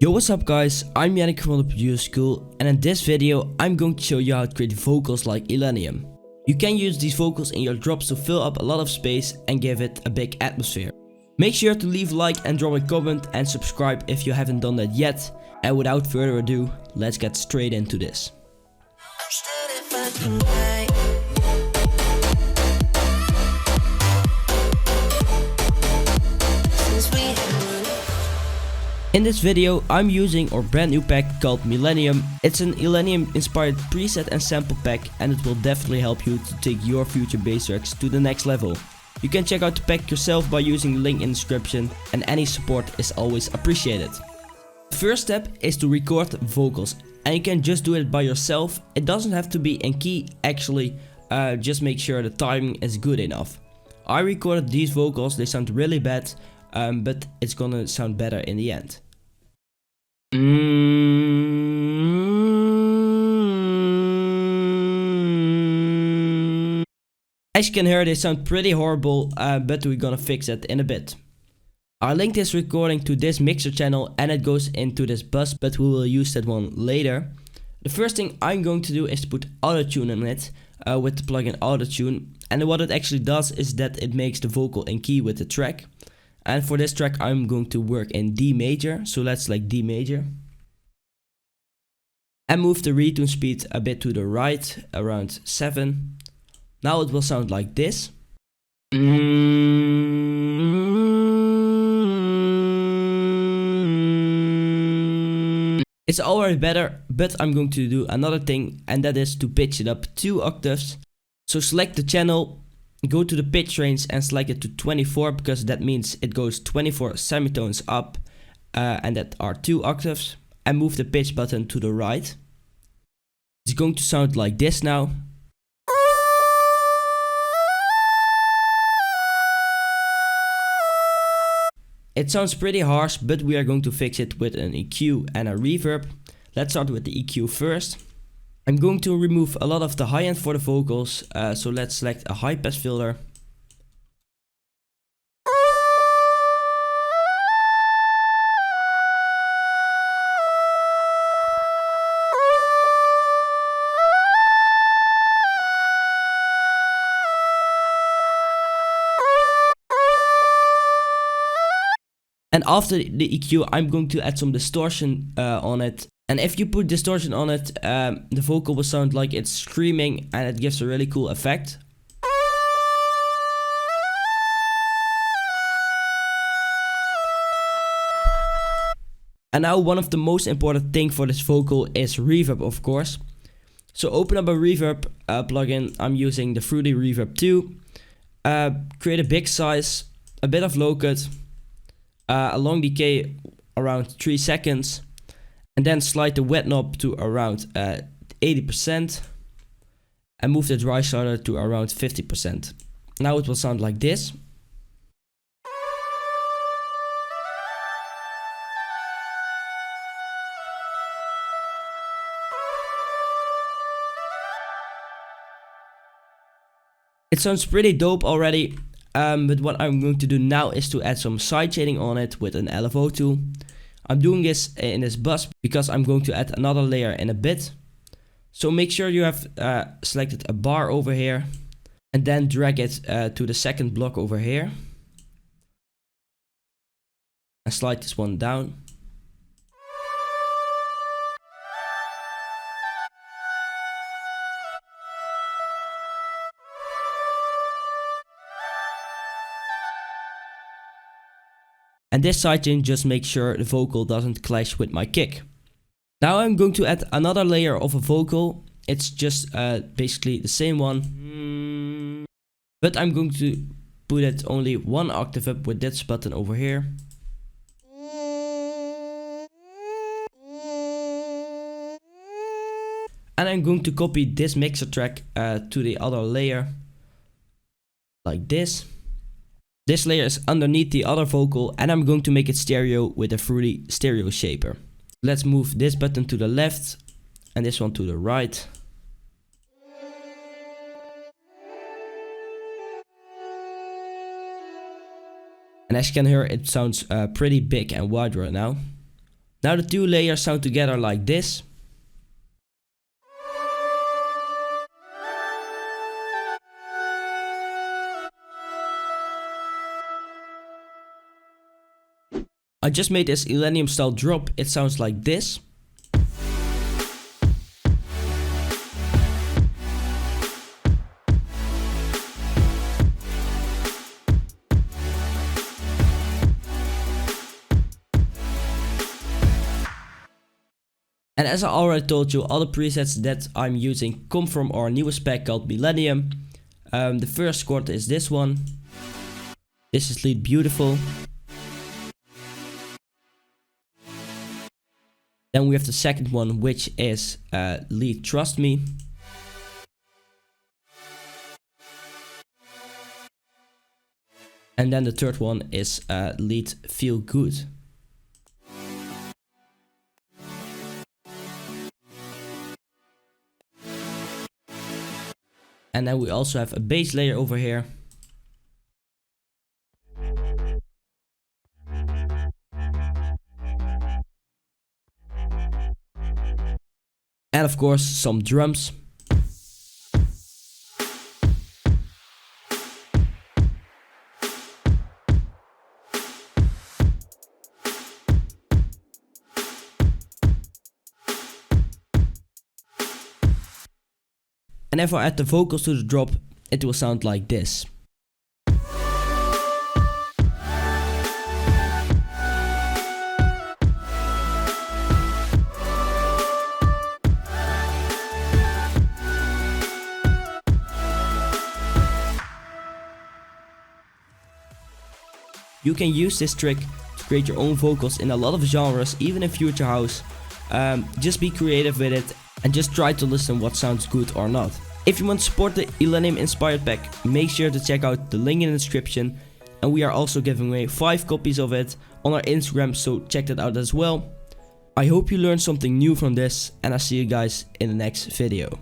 Yo, what's up guys, I'm Yanick from the tpschool, and in this video I'm going to show you how to create vocals like Illenium. You can use these vocals in your drops to fill up a lot of space and give it a big atmosphere. Make sure to leave a like and drop a comment and subscribe if you haven't done that yet. And without further ado, let's get straight into this. In this video, I'm using our brand new pack called Illenium. It's an Illenium inspired preset and sample pack, and it will definitely help you to take your future bass tracks to the next level. You can check out the pack yourself by using the link in the description, and any support is always appreciated. The first step is to record vocals, and you can just do it by yourself. It doesn't have to be in key actually, just make sure the timing is good enough. I recorded these vocals, they sound really bad, but it's gonna sound better in the end. As you can hear, they sound pretty horrible, but we're gonna fix it in a bit. I linked this recording to this mixer channel and it goes into this bus, but we will use that one later. The first thing I'm going to do is to put autotune in it with the plugin autotune, and what it actually does is that it makes the vocal in key with the track. And for this track I'm going to work in D major, so let's select D major. And move the retune speed a bit to the right, around 7. Now it will sound like this. It's already better, but I'm going to do another thing, and that is to pitch it up 2 octaves. So select the channel, go to the pitch range and select it to 24, because that means it goes 24 semitones up, and that are 2 octaves, and move the pitch button to the right. It's going to sound like this now. It sounds pretty harsh, but we are going to fix it with an EQ and a reverb. Let's start with the EQ first. I'm going to remove a lot of the high end for the vocals, so let's select a high pass filter. And after the EQ, I'm going to add some distortion on it. And if you put distortion on it, the vocal will sound like it's screaming, and it gives a really cool effect. And now one of the most important things for this vocal is reverb, of course. So open up a reverb plugin. I'm using the Fruity Reverb 2. Create a big size, a bit of low cut, a long decay around 3 seconds. And then slide the wet knob to around 80% and move the dry slider to around 50%. Now it will sound like this. It sounds pretty dope already, but what I'm going to do now is to add some side shading on it with an LFO tool. I'm doing this in this bus because I'm going to add another layer in a bit. So make sure you have selected a bar over here and then drag it to the second block over here. And slide this one down. And this sidechain just makes sure the vocal doesn't clash with my kick. Now I'm going to add another layer of a vocal. It's just basically the same one. But I'm going to put it only 1 octave up with this button over here. And I'm going to copy this mixer track to the other layer. Like this. This layer is underneath the other vocal, and I'm going to make it stereo with a Fruity stereo shaper. Let's move this button to the left and this one to the right. And as you can hear, it sounds pretty big and wide right now. Now the two layers sound together like this. I just made this Illenium style drop, it sounds like this. And as I already told you, all the presets that I'm using come from our newest pack called Illenium. The first chord is this one. This is lead beautiful. Then we have the second one, which is lead trust me. And then the third one is lead feel good. And then we also have a bass layer over here. And of course some drums. And if I add the vocals to the drop, it will sound like this. You can use this trick to create your own vocals in a lot of genres, even in future house. Just be creative with it and just try to listen what sounds good or not. If you want to support the Illenium Inspired Pack, make sure to check out the link in the description. And we are also giving away 5 copies of it on our Instagram, so check that out as well. I hope you learned something new from this, and I'll see you guys in the next video.